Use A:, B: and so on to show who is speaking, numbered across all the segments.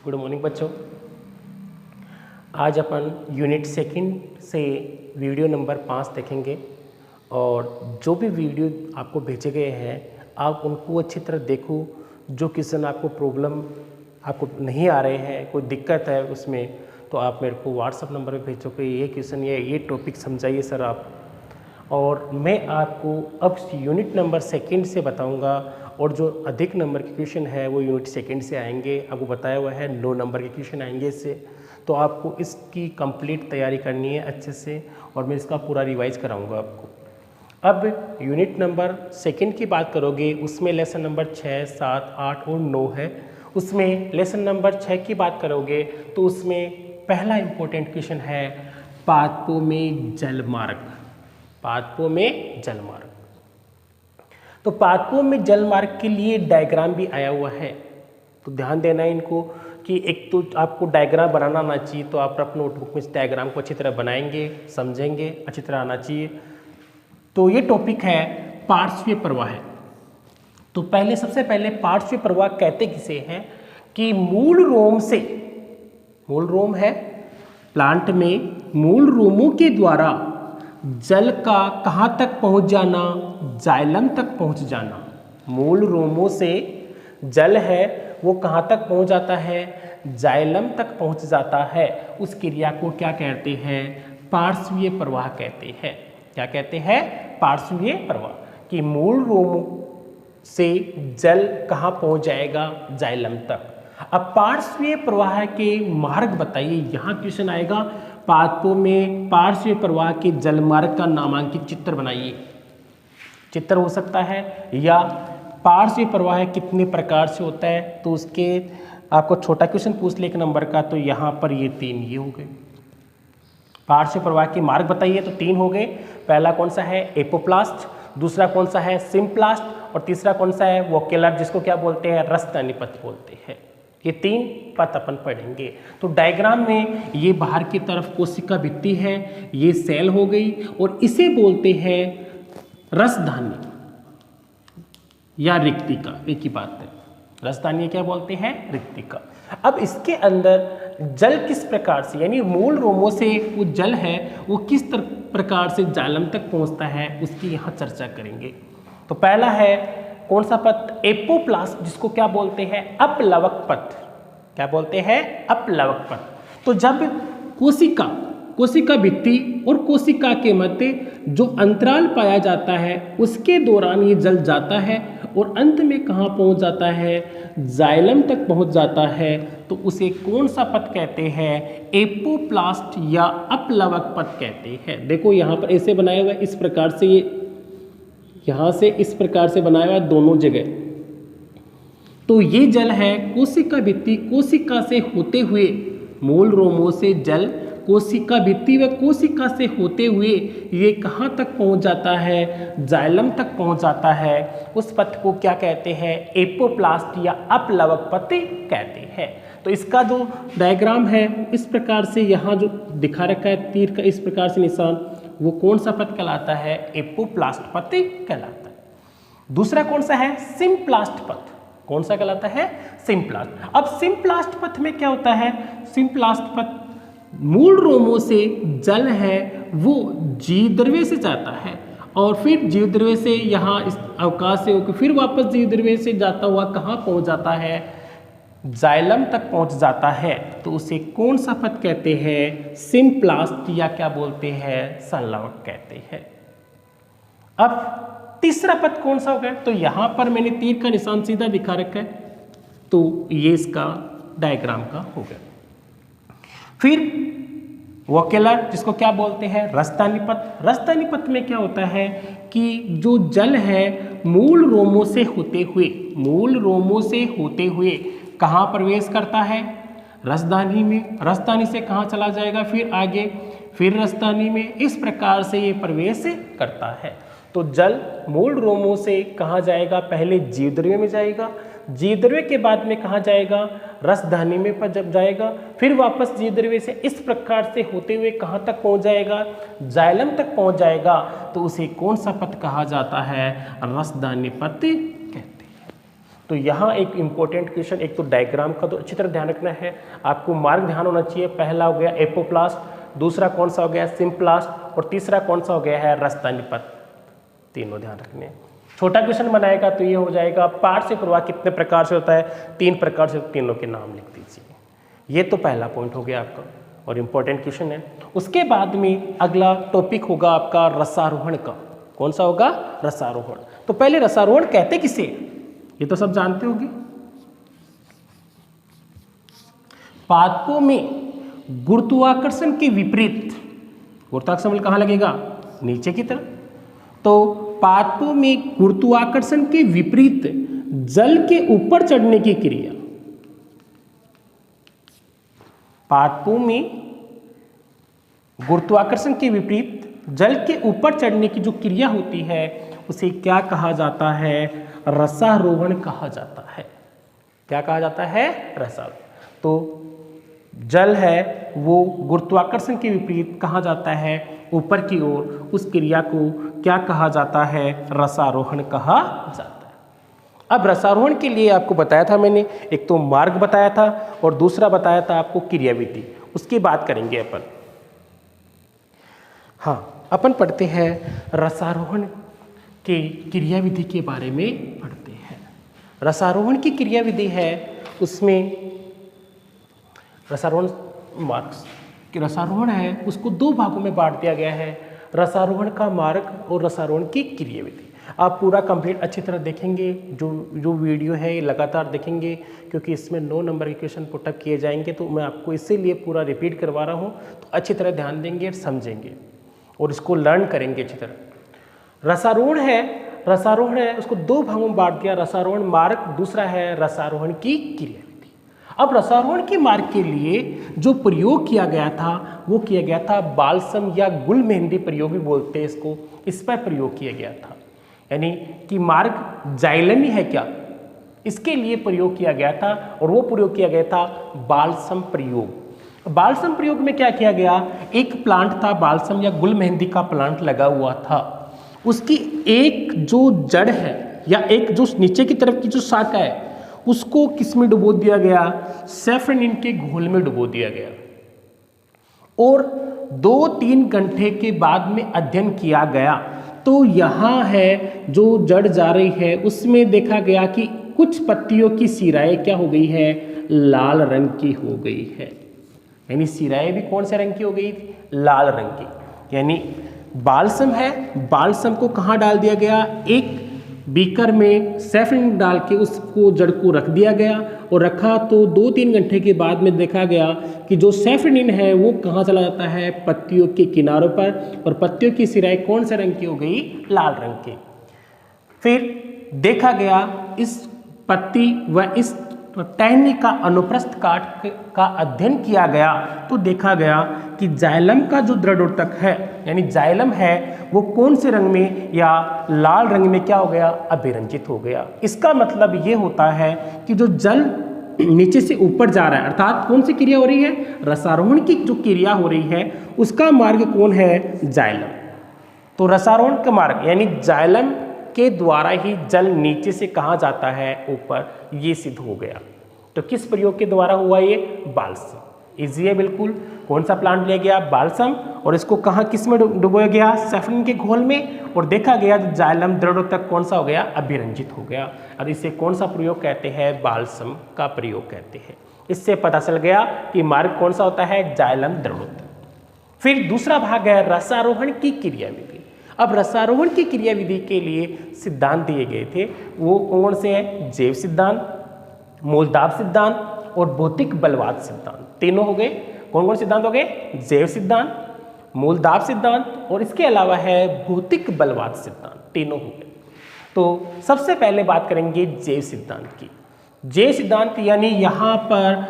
A: Good morning बच्चों। आज अपन unit second से वीडियो नंबर 5 देखेंगे और जो भी वीडियो आपको भेजे गए हैं आप उनको अच्छी तरह देखो। जो क्वेश्चन आपको प्रॉब्लम आपको नहीं आ रहे हैं, कोई दिक्कत है उसमें, तो आप मेरे को व्हाट्सअप नंबर पे भेजो कि ये क्वेश्चन ये टॉपिक समझाइए सर आप। और मैं आपको अब यूनिट नंबर सेकंड से बताऊंगा और जो अधिक नंबर के क्वेश्चन है वो यूनिट सेकंड से आएंगे। आपको बताया हुआ है 9 नंबर के क्वेश्चन आएंगे इससे, तो आपको इसकी कंप्लीट तैयारी करनी है अच्छे से और मैं इसका पूरा रिवाइज कराऊंगा आपको। अब यूनिट नंबर सेकंड की बात करोगे, उसमें लेसन नंबर 6, 7, 8 और 9 है। उसमें लेसन नंबर 6 की बात करोगे तो उसमें पहला इंपॉर्टेंट क्वेश्चन है पादपों में जलमार्ग। पादपों में जलमार्ग, तो पादपों में जलमार्ग के लिए डायग्राम भी आया हुआ है, तो ध्यान देना है इनको कि एक तो आपको डायग्राम बनाना आना चाहिए, तो आप अपने नोटबुक में इस डायग्राम को अच्छी तरह बनाएंगे, समझेंगे, अच्छी तरह आना चाहिए। तो ये टॉपिक है पार्श्वीय प्रवाह है। तो पहले सबसे पहले पार्श्वीय प्रवाह कहते किसे हैं कि मूल रोम से, मूल रोम है प्लांट में, मूल रोमों के द्वारा जल का कहाँ तक पहुँच जाना, जाइलम तक पहुँच जाना। मूल रोमों से जल है वो कहाँ तक पहुँच जाता है, जाइलम तक पहुँच जाता है। उस क्रिया को क्या कहते हैं, पार्श्वीय प्रवाह कहते हैं। क्या कहते हैं, पार्श्वीय प्रवाह। कि मूल रोमों से जल कहाँ पहुँच जाएगा, जाइलम तक। अब पार्श्वीय प्रवाह के मार्ग बताइए, यहाँ क्वेश्चन आएगा पादपों में पार्श्वीय प्रवाह के जलमार्ग का नामांकित चित्र बनाइए। चित्र हो सकता है या पार्श्वीय प्रवाह कितने प्रकार से होता है, तो उसके आपको छोटा क्वेश्चन पूछ ले 1 नंबर का, तो यहाँ पर ये 3 ये हो गए। पार्श्वीय प्रवाह के मार्ग बताइए तो 3 हो गए। पहला कौन सा है, एपोप्लास्ट, दूसरा कौन सा है, सिम्प्लास्ट, और तीसरा कौन सा है, वोक्युलर, जिसको क्या बोलते हैं, रसतनी पथ बोलते हैं। ये 3 पथ अपन पढ़ेंगे। तो डायग्राम में ये बाहर की तरफ कोशिका भित्ति है, ये सेल हो गई और इसे बोलते हैं रसधानी या रिक्तिका। एक ही बात है, रसधानी क्या बोलते हैं, रिक्तिका। अब इसके अंदर जल किस प्रकार से, यानी मूल रोमों से वो जल है वो किस प्रकार से जाइलम तक पहुंचता है, उसकी यहाँ चर्चा करेंगे। तो पहला है कौन सा पथ, एपोप्लास्ट, जिसको क्या बोलते हैं, अपलवक पथ। क्या बोलते हैं, अपलवक पथ। तो जब कोशिका भित्ति और कोशिका के मध्य जो अंतराल पाया जाता है उसके दौरान ये जल जाता है और अंत में कहाँ पहुँच जाता है, जाइलम तक पहुँच जाता है, तो उसे कौन सा पथ कहते हैं, एपोप्लास्ट या अपलवक पथ कहते हैं। देखो यहाँ पर ऐसे बनाया हुआ है, इस प्रकार से, ये यहाँ से इस प्रकार से बनाया हुआ है दोनों जगह। तो ये जल है कोशिका भित्ति, कोशिका से होते हुए मूल रोमों से जल कोशिका भित्ति व कोशिका से होते हुए ये कहाँ तक पहुँच जाता है, जाइलम तक पहुँच जाता है। उस पथ को क्या कहते हैं, एपोप्लास्ट या अपलवक पथ कहते हैं। तो इसका जो डायग्राम है इस प्रकार से यहाँ जो दिखा रखा है तीर का इस प्रकार से निशान, वो कौन सा पथ कहलाता है, एपोप्लास्ट पथ कहलाता है। दूसरा कौन सा है, सिम्प्लास्ट पथ। कौन सा कहलाता है, सिम्प्लास्ट। अब सिम्प्लास्ट पथ में क्या होता है, सिम्प्लास्ट पथ मूल रोमों से जल है वो जीवद्रव्य से जाता है और फिर जीवद्रव्य से यहाँ इस अवकाश से होकर फिर वापस जीवद्रव्य से जाता हुआ कहाँ पहुँच जाता है, जाइलम तक पहुँच जाता है। तो उसे कौन सा पथ कहते हैं, सिम्प्लास्ट या क्या बोलते हैं, संलवक कहते हैं। अब तीसरा पथ कौन सा होगा, तो यहाँ पर मैंने तीर का निशान सीधा दिखा रखा है, तो ये इसका डायग्राम का हो गया। फिर वोक्युलर, जिसको क्या बोलते हैं, रसधानी पथ। रसधानी पथ में क्या होता है कि जो जल है मूल रोमों से होते हुए, मूल रोमों से होते हुए कहाँ प्रवेश करता है, रसधानी में, रसधानी से कहाँ चला जाएगा, फिर आगे, फिर रसधानी में, इस प्रकार से ये प्रवेश करता है। तो जल मूल रोमों से कहाँ जाएगा, पहले जीवद्रव्य में जाएगा, जीवद्रव्य के बाद में कहाँ जाएगा, रसधानी में जब जाएगा, फिर वापस जीवद्रव्य से इस प्रकार से होते हुए कहाँ तक पहुँच जाएगा, जाइलम तक पहुँच जाएगा। तो उसे कौन सा पथ कहा जाता है, रसधानी पथ कहते हैं। तो यहाँ एक इम्पोर्टेंट क्वेश्चन, एक तो डायग्राम का तो अच्छी तरह ध्यान रखना है, आपको मार्ग ध्यान होना चाहिए। पहला हो गया एपोप्लास्ट, दूसरा कौन सा हो गया सिम्प्लास्ट, और तीसरा कौन सा हो गया है रासायनिक पथ। तीनों ध्यान रखने हैं। छोटा क्वेश्चन बनाएगा तो ये हो जाएगा पार्ट से प्रवाह कितने प्रकार से होता है, 3 प्रकार से, तीनों के नाम लिख दीजिए। ये तो पहला पॉइंट हो गया आपका और इम्पोर्टेंट क्वेश्चन है। उसके बाद में अगला टॉपिक होगा आपका रसारोहण का। कौन सा होगा? रसारोहण। तो पहले रसारोहण कहते किसे, ये तो सब जानते होंगे। पादपों में गुरुत्वाकर्षण के विपरीत, गुरुत्वाकर्षण बल कहाँ लगेगा? नीचे की तरफ। तो पादपों में गुरुत्वाकर्षण के विपरीत जल के ऊपर चढ़ने की क्रिया, पादपों में गुरुत्वाकर्षण के विपरीत जल के ऊपर चढ़ने की जो क्रिया होती है उसे क्या कहा जाता है? रसारोहण कहा जाता है। क्या कहा जाता है? रसारोहण। तो जल है वो गुरुत्वाकर्षण के विपरीत कहा जाता है ऊपर की ओर, उस क्रिया को क्या कहा जाता है? रसारोहण कहा जाता है। अब रसारोहण के लिए आपको बताया था मैंने, एक तो मार्ग बताया था और दूसरा बताया था आपको क्रियाविधि। उसकी बात करेंगे अपन। हाँ, अपन पढ़ते हैं रसारोहण के क्रियाविधि के बारे में पढ़ते हैं। रसारोहण की क्रियाविधि है, उसमें रसारोहण मार्क्स कि रसारोहण है उसको 2 भागों में बांट दिया गया है, रसारोहण का मार्ग और रसारोहण की क्रियाविधि। आप पूरा कंप्लीट अच्छी तरह देखेंगे, जो वीडियो है ये लगातार देखेंगे, क्योंकि इसमें 9 नंबर के क्वेश्चन पुटअप किए जाएंगे। तो मैं आपको इसीलिए पूरा रिपीट करवा रहा हूँ, तो अच्छी तरह ध्यान देंगे, समझेंगे और इसको लर्न करेंगे अच्छी तरह। रसारोहण है उसको 2 भागों में बांट दिया, रसारोहण मार्ग, दूसरा है रसारोहण की क्रियाविधि। अब रसारोहण के मार्ग के लिए जो प्रयोग किया गया था वो किया गया था बालसम या गुल मेहंदी प्रयोग भी बोलते हैं इसको, इस पर प्रयोग किया गया था। यानी कि मार्ग जाइलम ही है क्या, इसके लिए प्रयोग किया गया था और वो प्रयोग किया गया था बालसम प्रयोग। बालसम प्रयोग में क्या किया गया, एक प्लांट था बालसम या गुल मेहंदी का प्लांट लगा हुआ था, उसकी एक जो जड़ है या एक जो नीचे की तरफ की जो शाखा है उसको किस में डुबो दिया गया? सैफरनिन के घोल में डुबो दिया गया और 2-3 घंटे के बाद में अध्ययन किया गया। तो यहाँ है जो जड़ जा रही है उसमें देखा गया कि कुछ पत्तियों की सिराएं क्या हो गई है? लाल रंग की हो गई है। यानी सिराएं भी कौन से रंग की हो गई? लाल रंग की। यानी बालसम है, बालसम को कहाँ डाल दिया गया? एक बीकर में सैफरन डाल के उसको जड़ को रख दिया गया और रखा तो 2-3 घंटे के बाद में देखा गया कि जो सैफरनिन है वो कहाँ चला जाता है? पत्तियों के किनारों पर, और पत्तियों की सिराएं कौन से रंग की हो गई? लाल रंग की। फिर देखा गया इस पत्ती व इस टहनी का अनुप्रस्थ काट का अध्ययन किया गया तो देखा गया कि जाइलम का जो दृढ़ोतक है, यानी जाइलम है वो कौन से रंग में या लाल रंग में क्या हो गया? अभिरंजित हो गया। इसका मतलब ये होता है कि जो जल नीचे से ऊपर जा रहा है, अर्थात कौन सी क्रिया हो रही है? रसारोहण की जो क्रिया हो रही है उसका मार्ग कौन है? जाइलम। तो रसारोहण का मार्ग यानी जाइलम के द्वारा ही जल नीचे से कहाँ जाता है? ऊपर, ये सिद्ध हो गया। तो किस प्रयोग के द्वारा हुआ ये? बालसम। इजी है बिल्कुल। कौन सा प्लांट लिया गया? बालसम, और इसको कहाँ किस में डुबोया गया? सैफरन के घोल में, और देखा गया जाइलम दृढ़ोतक कौन सा हो गया? अभिरंजित हो गया। और इसे कौन सा प्रयोग कहते हैं? बालसम का प्रयोग कहते हैं। इससे पता चल गया कि मार्ग कौन सा होता है? जाइलम दृढ़ोतक। फिर दूसरा भाग है रसारोहण की क्रियाविधि। अब रसारोहण की क्रियाविधि के लिए सिद्धांत दिए गए थे, वो कौन से हैं? जैव सिद्धांत, मूलदाब सिद्धांत और भौतिक बलवाद सिद्धांत। तीनों हो गए। कौन कौन सिद्धांत हो गए? जैव सिद्धांत, मूलदाब सिद्धांत और इसके अलावा है भौतिक बलवाद सिद्धांत। तीनों हो गए। तो सबसे पहले बात करेंगे जैव सिद्धांत की। जैव सिद्धांत यानी यहाँ पर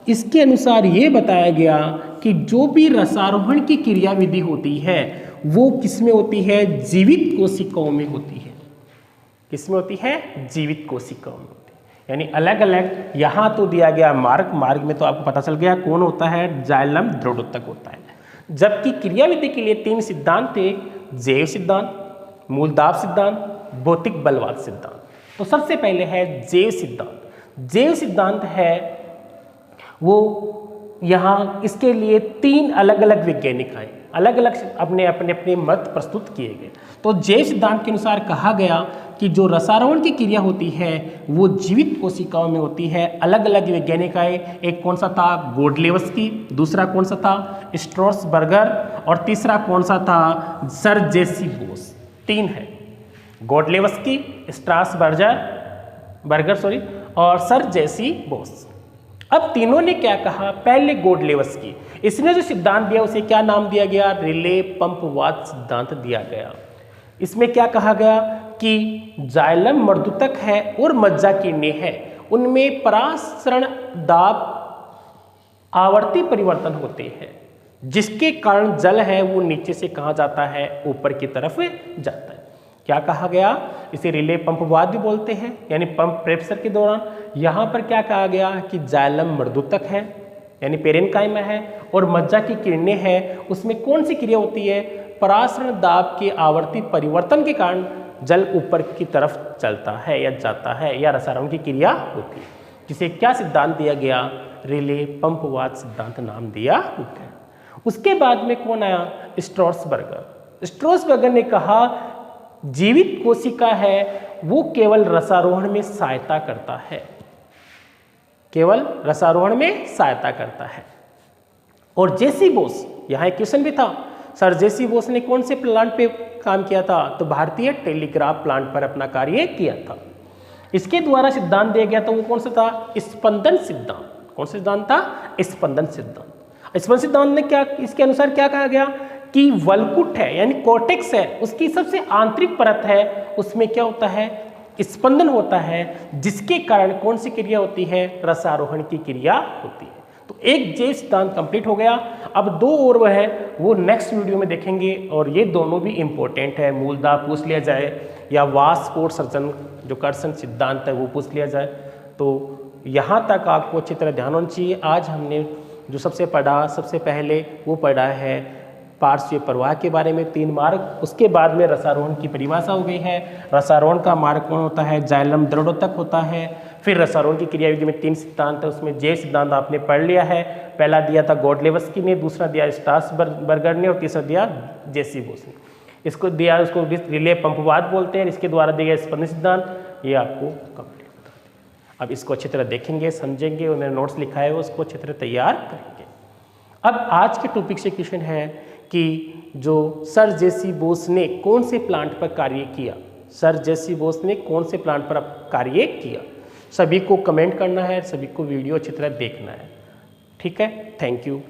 A: इसके अनुसार ये बताया गया कि जो भी रसारोहण की क्रियाविधि होती है वो किसमें होती है? जीवित कोशिकाओं में होती है। किसमें होती है? जीवित कोशिकाओं में होती है। यानी अलग अलग यहाँ तो दिया गया मार्ग, मार्ग में तो आपको पता चल गया कौन होता है? जाइलम दृढ़ोतक होता है। जबकि क्रियाविधि के लिए 3 सिद्धांत थे: जैव सिद्धांत, मूलदाब सिद्धांत, भौतिक बलवाद सिद्धांत। तो सबसे पहले है जैव सिद्धांत। जैव सिद्धांत है वो यहाँ इसके लिए 3 अलग अलग वैज्ञानिक आए, अलग अलग अपने अपने अपने मत प्रस्तुत किए गए। तो जैव सिद्धांत के अनुसार कहा गया कि जो रसायन की क्रिया होती है वो जीवित कोशिकाओं में होती है। अलग अलग वैज्ञानिक आए, एक कौन सा था गोडलेवस्की, दूसरा कौन सा था स्ट्रॉसबर्गर और तीसरा कौन सा था सर जेसी बोस। 3 है, गोडलेवस्की, स्ट्रासबर्गर और सर जेसी बोस। अब तीनों ने क्या कहा, पहले गोडलेवस्की, इसने जो सिद्धांत दिया उसे क्या नाम दिया गया, रिले पंपवाद सिद्धांत दिया गया। इसमें क्या कहा गया कि जाइलम मर्दूतक है और मज्जा किरणें है, उनमें परासरण दाब आवर्ती परिवर्तन होते हैं, जिसके कारण जल है वो नीचे से कहाँ जाता है, ऊपर की तरफ जाता है। क्या कहा गया, इसे रिले पंपवाद भी बोलते हैं, यानी पंप प्रेशर के दौरान। यहाँ पर क्या कहा गया कि जाइलम मर्दूतक है यानी पेरेनकाइमा है और मज्जा की किरणें हैं, उसमें कौन सी क्रिया होती है, परासरण दाब के आवर्ती परिवर्तन के कारण जल ऊपर की तरफ चलता है या जाता है या रसायन की क्रिया होती है, जिसे क्या सिद्धांत दिया गया, रिले पंपवाद सिद्धांत नाम दिया गया। उसके बाद में कौन आया, स्ट्रॉसबर्गर। स्ट्रॉसबर्गर ने कहा जीवित कोशिका है वो केवल रसारोहण में सहायता करता है, केवल रसारोहण में सहायता करता है। और जेसी बोस, यहाँ एक क्वेश्चन भी था, सर जेसी बोस ने कौन से प्लांट पे काम किया था, तो भारतीय टेलीग्राफ प्लांट पर अपना कार्य किया था। इसके द्वारा सिद्धांत दिया गया था वो कौन सा था, स्पंदन सिद्धांत। कौन सा सिद्धांत था, स्पंदन सिद्धांत। स्पंदन सिद्धांत में क्या, इसके अनुसार क्या कहा गया कि वलकुट है यानी कोर्टेक्स है, उसकी सबसे आंतरिक परत है, उसमें क्या होता है, स्पंदन होता है, जिसके कारण कौन सी क्रिया होती है, रसारोहण की क्रिया होती है। तो एक जैव सिद्धांत कंप्लीट हो गया। अब 2 और वह है वो नेक्स्ट वीडियो में देखेंगे, और ये दोनों भी इंपॉर्टेंट है, मूलतः पूछ लिया जाए या वाष्पोत्सर्जन जो कर्षण सिद्धांत है वो पूछ लिया जाए। तो यहाँ तक आपको अच्छी तरह ध्यान होना चाहिए। आज हमने जो सबसे पहले वो पढ़ा है पार्श्व प्रवाह के बारे में 3 मार्ग, उसके बाद में रसारोहण की परिभाषा हो गई है। रसारोहण का मार्ग कौन होता है, जाइलम दृढ़ोतक होता है। फिर रसारोहण की क्रिया विधि में 3 सिद्धांत है, उसमें जैव सिद्धांत आपने पढ़ लिया है। पहला दिया था गोडलेवस्की ने, दूसरा दिया स्ट्रासबर्गर ने और तीसरा दिया जेसी बोस ने। इसको दिया, उसको रिले पंपवाद बोलते हैं। इसके द्वारा दिया स्पंदन सिद्धांत, ये आपको कंप्लीट बता दें। अब इसको अच्छी तरह देखेंगे, समझेंगे, और मैंने नोट्स लिखा है उसको अच्छी तरह तैयार करेंगे। अब आज के टॉपिक से क्वेश्चन है कि जो सर जेसी बोस ने कौन से प्लांट पर कार्य किया, सर जेसी बोस ने कौन से प्लांट पर कार्य किया। सभी को कमेंट करना है, सभी को वीडियो अच्छी तरह देखना है। ठीक है, थैंक यू।